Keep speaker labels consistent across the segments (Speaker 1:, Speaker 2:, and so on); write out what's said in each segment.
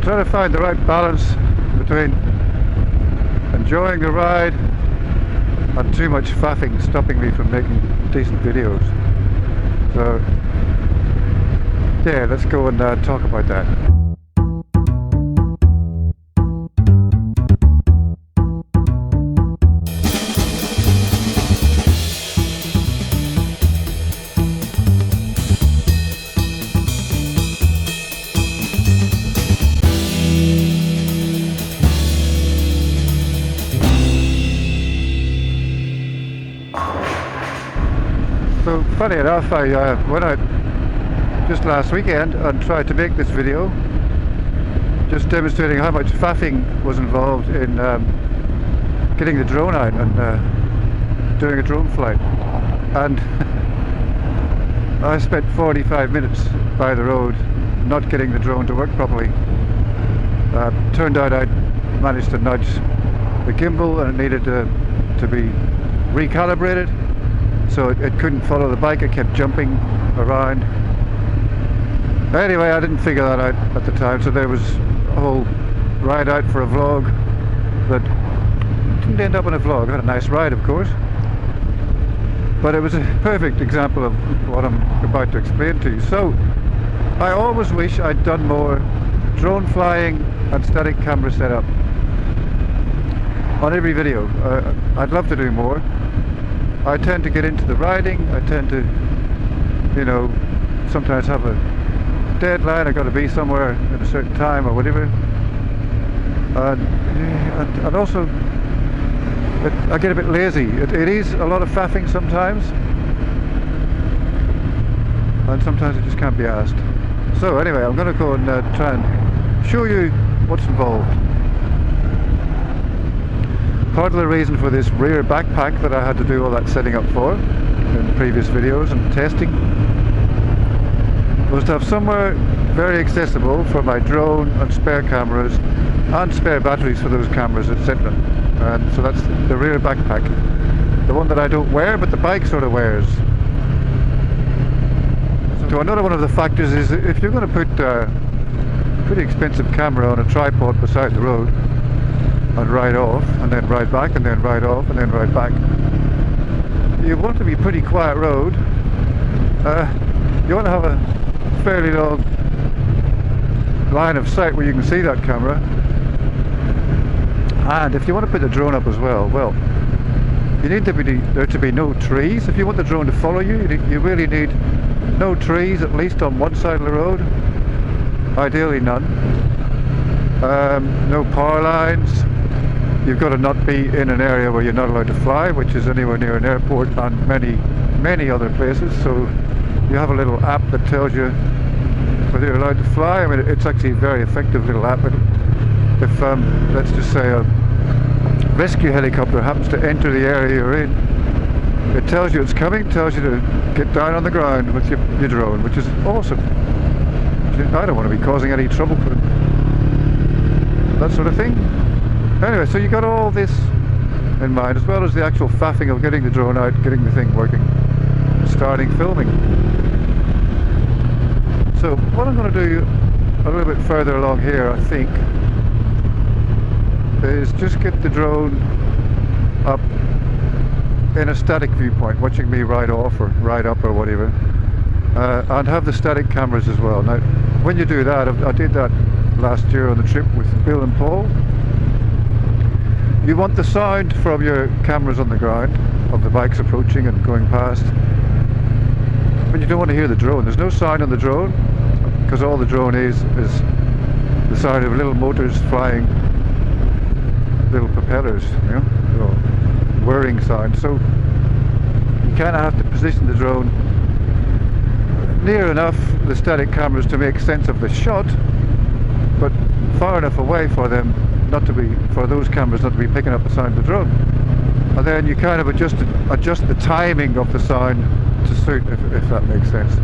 Speaker 1: trying to find the right balance between enjoying the ride and too much faffing stopping me from making decent videos. So yeah, let's go and talk about that. So funny enough, I went out just last weekend and tried to make this video, just demonstrating how much faffing was involved in getting the drone out and doing a drone flight. And I spent 45 minutes by the road not getting the drone to work properly. Turned out I'd managed to nudge the gimbal and it needed to be recalibrated, so it couldn't follow the bike. It kept jumping around. Anyway, I didn't figure that out at the time, so there was a whole ride out for a vlog that didn't end up in a vlog. I had a nice ride, of course, but it was a perfect example of what I'm about to explain to you. So I always wish I'd done more drone flying and static camera setup on every video. I'd love to do more. I tend to get into the riding. I tend to, you know, sometimes have a deadline. I got to be somewhere at a certain time or whatever. And also, I get a bit lazy. It is a lot of faffing sometimes, and sometimes it just can't be asked. So anyway, I'm going to go and try and show you what's involved. Part of the reason for this rear backpack that I had to do all that setting up for in previous videos and testing was to have somewhere very accessible for my drone and spare cameras and spare batteries for those cameras, etc. And so that's the rear backpack, the one that I don't wear but the bike sort of wears. So another one of the factors is if you're going to put a pretty expensive camera on a tripod beside the road and ride off and then ride back and then ride off and then ride back, you want to be pretty quiet road. You want to have a fairly long line of sight where you can see that camera, and if you want to put the drone up as well, you need there to be no trees. If you want the drone to follow you, you really need no trees, at least on one side of the road, ideally none. No power lines. You've got to not be in an area where you're not allowed to fly, which is anywhere near an airport and many other places. So you have a little app that tells you whether you're allowed to fly. I mean, it's actually a very effective little app. If let's just say a rescue helicopter happens to enter the area you're in, it tells you it's coming, tells you to get down on the ground with your drone, which is awesome. I don't want to be causing any trouble for that sort of thing. Anyway, so you got all this in mind, as well as the actual faffing of getting the drone out, getting the thing working, starting filming. So what I'm going to do a little bit further along here, I think, is just get the drone up in a static viewpoint, watching me ride off or ride up or whatever, and have the static cameras as well. Now, when you do that, I did that last year on the trip with Bill and Paul. You want the sound from your cameras on the ground of the bikes approaching and going past, but you don't want to hear the drone. There's no sound on the drone, because all the drone is the sound of little motors flying, little propellers, you know, little whirring sound. So you kind of have to position the drone near enough the static cameras to make sense of the shot, but far enough away for them not to be, for those cameras not to be picking up the sound of the drone. And then you kind of adjust the timing of the sound to suit, if that makes sense.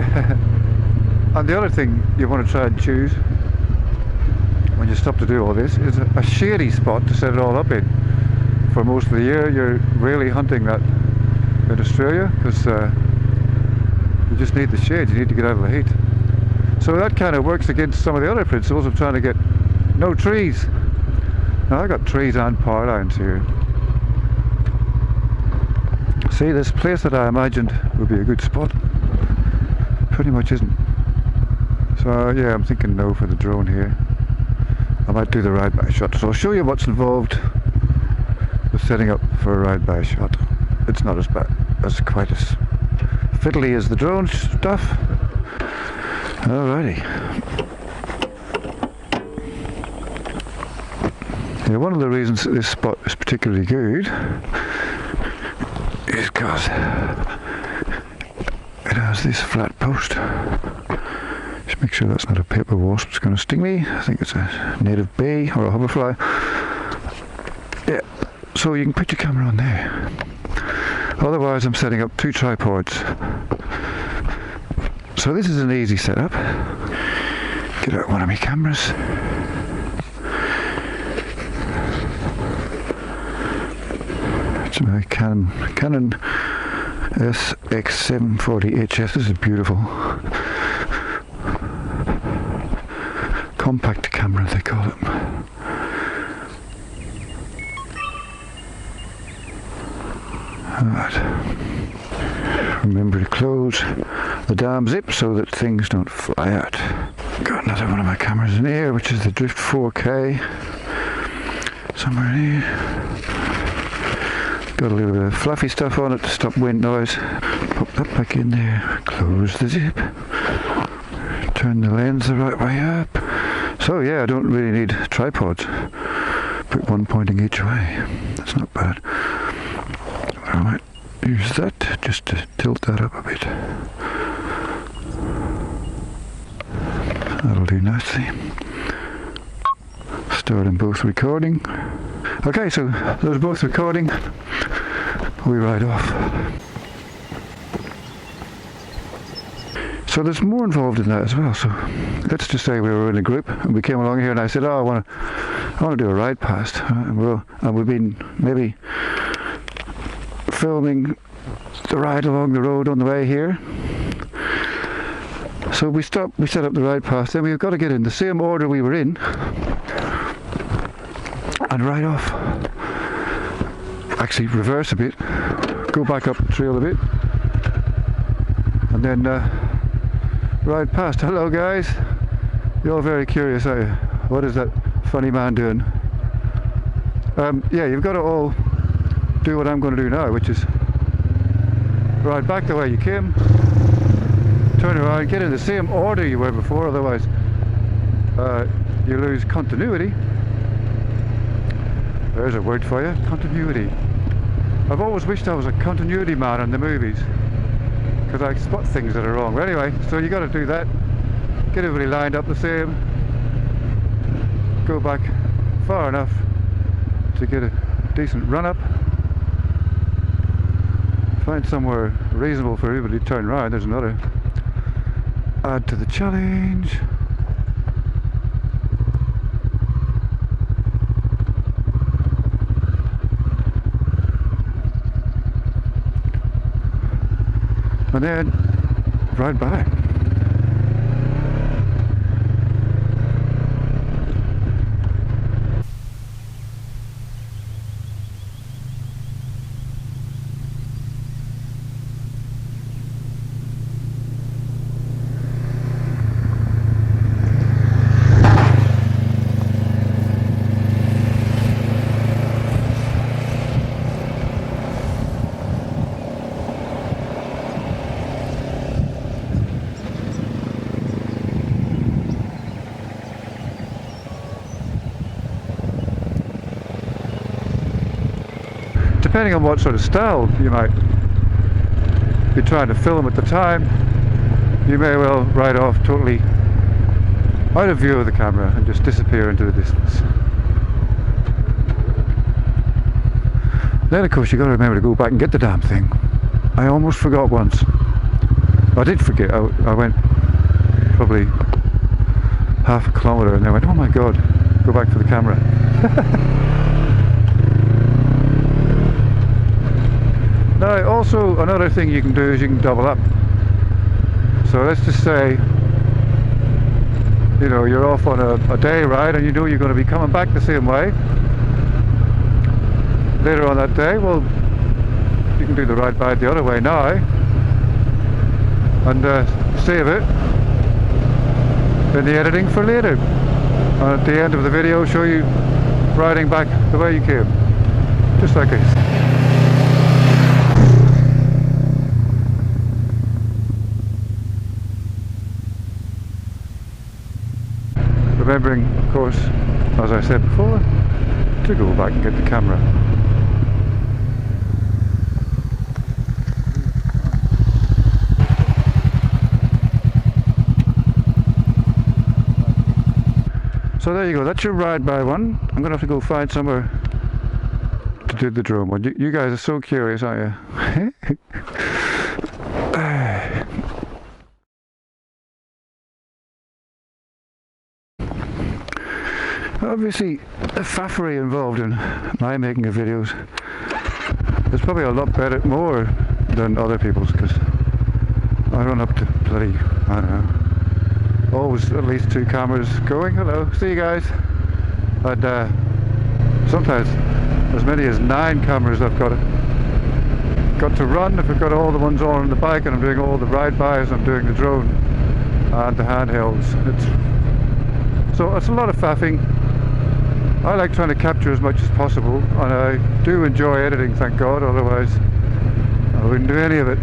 Speaker 1: And the other thing you want to try and choose when you stop to do all this is a shady spot to set it all up in. For most of the year you're really hunting that in Australia, because you just need the shade, you need to get out of the heat. So that kind of works against some of the other principles of trying to get no trees. Now I've got trees and power lines here. See, this place that I imagined would be a good spot pretty much isn't. So yeah, I'm thinking no for the drone here. I might do the ride-by shot. So I'll show you what's involved with setting up for a ride-by shot. It's not as bad, as quite as fiddly as the drone stuff. Alrighty. Yeah, one of the reasons that this spot is particularly good is because it has this flat post. Just make sure that's not a paper wasp that's going to sting me. I think it's a native bee or a hoverfly. Yeah, so you can put your camera on there. Otherwise I'm setting up 2 tripods. So this is an easy setup. Get out one of my cameras. It's my Canon SX740HS. This is beautiful. Compact camera they call it. Alright. Remember to close the damn zip so that things don't fly out. Got another one of my cameras in here, which is the Drift 4K. Somewhere in here. Got a little bit of fluffy stuff on it to stop wind noise. Pop that back in there. Close the zip. Turn the lens the right way up. So yeah, I don't really need tripods. Put one pointing each way. That's not bad. I might use that just to tilt that up a bit. That'll do nicely. Start them both recording. Okay, so those both recording. We ride off. So there's more involved in that as well. So let's just say we were in a group and we came along here and I said, oh, I want to do a ride past. And we've been maybe filming the ride along the road on the way here. So we stopped, we set up the ride past, then we've got to get in the same order we were in and ride off. Actually reverse a bit, go back up the trail a bit and then ride past. Hello guys, you're all very curious, are you? What is that funny man doing? Yeah, you've got to all do what I'm going to do now, which is ride back the way you came, turn around, get in the same order you were before, otherwise you lose continuity. There's a word for you, continuity. I've always wished I was a continuity man in the movies, because I spot things that are wrong. But anyway, so you got to do that, get everybody lined up the same, go back far enough to get a decent run up, find somewhere reasonable for everybody to turn around. There's another add to the challenge. And then ride back. Depending on what sort of style you might be trying to film at the time, you may well ride off totally out of view of the camera and just disappear into the distance. Then of course you've got to remember to go back and get the damn thing. I almost forgot once. I did forget. I went probably half a kilometre and I went, oh my god, go back for the camera. Now also another thing you can do is you can double up. So let's just say, you know, you're off on a day ride and you know you're going to be coming back the same way later on that day. Well, you can do the ride by the other way now and save it in the editing for later, and at the end of the video show you riding back the way you came, just like this. Remembering, of course, as I said before, to go back and get the camera. So there you go, that's your ride by one. I'm going to have to go find somewhere to do the drone one. You guys are so curious, aren't you? Obviously, the faffery involved in my making of videos is probably a lot better, more than other people's, because I run up to bloody, I don't know, always at least 2 cameras going. Hello, see you guys. And sometimes as many as 9 cameras I've got to run. If I've got all the ones on the bike and I'm doing all the ride-bys, I'm doing the drone and the handhelds. So it's a lot of faffing. I like trying to capture as much as possible, and I do enjoy editing, thank God, otherwise I wouldn't do any of it.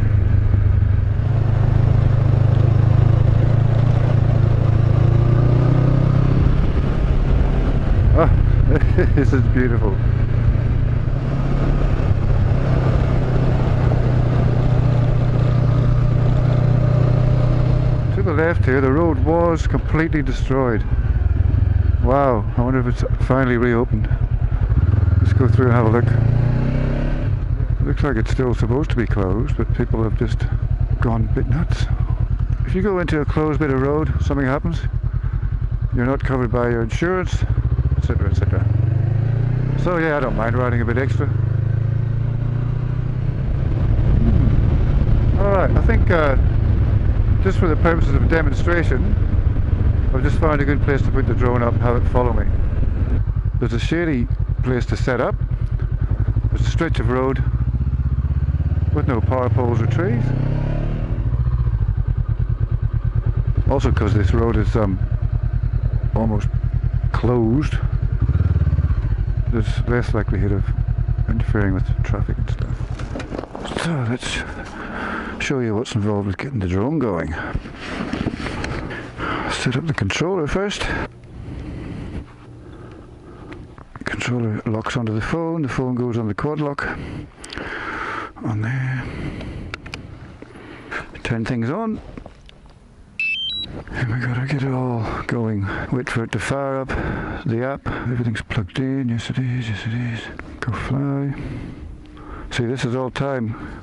Speaker 1: Oh, this is beautiful. To the left here, the road was completely destroyed. Wow, I wonder if it's finally reopened. Let's go through and have a look. Looks like it's still supposed to be closed, but people have just gone a bit nuts. If you go into a closed bit of road, something happens, you're not covered by your insurance, etc, etc. So yeah, I don't mind riding a bit extra. Alright, I think just for the purposes of a demonstration, I've just found a good place to put the drone up and have it follow me. There's a shady place to set up. There's a stretch of road with no power poles or trees. Also, because this road is almost closed, there's less likelihood of interfering with traffic and stuff. So let's show you what's involved with getting the drone going. Set up the controller first. Controller locks onto the phone goes on the quad lock. On there. Turn things on. And we gotta get it all going. Wait for it to fire up the app. Everything's plugged in. Yes it is, yes it is. Go fly. See, this is all time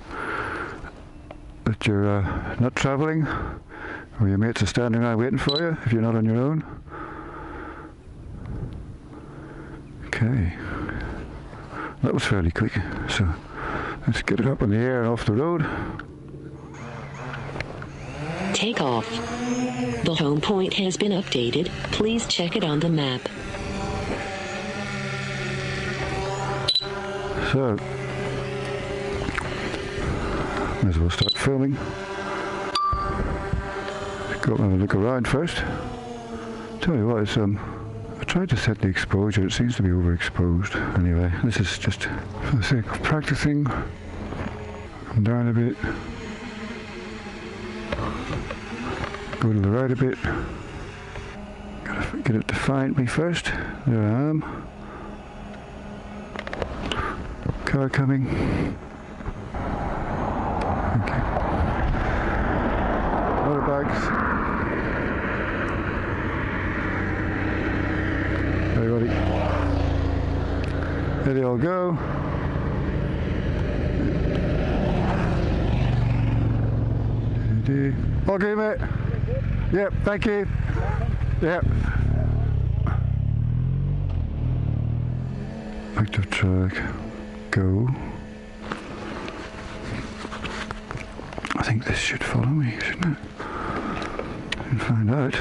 Speaker 1: that you're not travelling, or your mates are standing around waiting for you if you're not on your own. Okay, that was fairly quick, so let's get it up in the air and off the road.
Speaker 2: Take off. The home point has been updated. Please check it on the map.
Speaker 1: So, may as well start filming. Go up and have a look around first. Tell you what, it's I tried to set the exposure, it seems to be overexposed. Anyway, this is just for the sake of practicing. Come down a bit. Go to the right a bit. Gotta get it to find me first. There I am. Car coming. Okay. Motorbikes. Everybody. There they all go. Okay, mate. Yep, thank you. Yep. Active track. Go. I think this should follow me, shouldn't it? I can find out.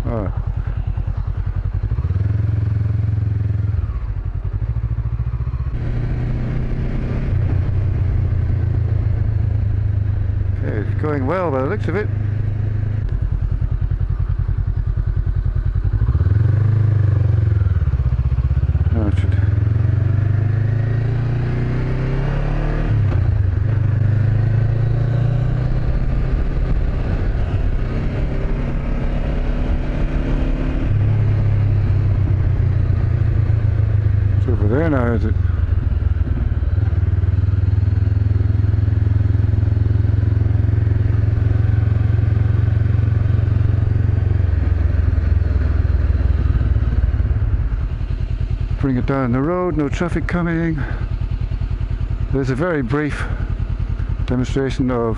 Speaker 1: Oh. Okay, it's going well by the looks of it. Oh, it should. It's over there now, is it? Bring it down the road, no traffic coming. There's a very brief demonstration of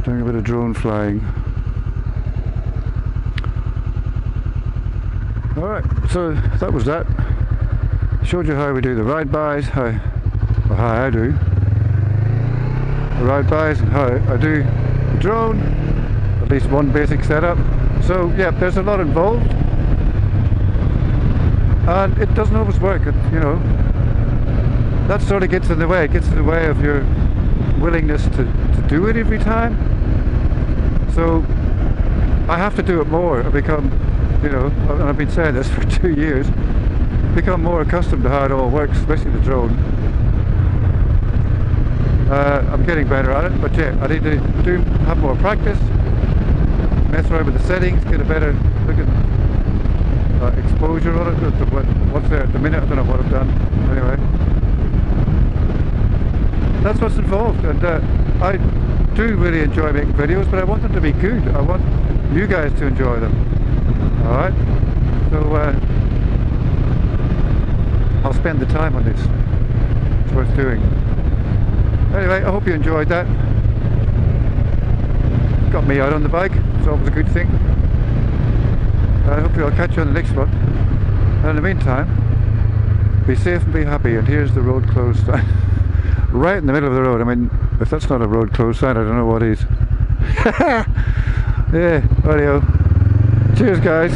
Speaker 1: doing a bit of drone flying. Alright, so that was that. Showed you how we do the ride-bys, how I do the ride-bys and how I do the drone, at least one basic setup. So yeah, there's a lot involved. And it doesn't always work, you know. That sort of gets in the way. It gets in the way of your willingness to do it every time. So I have to do it more. I become, you know, and I've been saying this for 2 years, become more accustomed to how it all works, especially the drone. I'm getting better at it, but yeah, I need to have more practice, mess around with the settings, get a better look at exposure on it, what's there at the minute. I don't know what I've done. Anyway, that's what's involved, and I do really enjoy making videos, but I want them to be good. I want you guys to enjoy them. Alright, so I'll spend the time on this. It's worth doing. Anyway, I hope you enjoyed that. Got me out on the bike, it's always a good thing. Hopefully I'll catch you on the next one. And in the meantime, be safe and be happy. And here's the road closed sign. Right in the middle of the road. I mean, if that's not a road closed sign, I don't know what is. Yeah, radio. Cheers guys.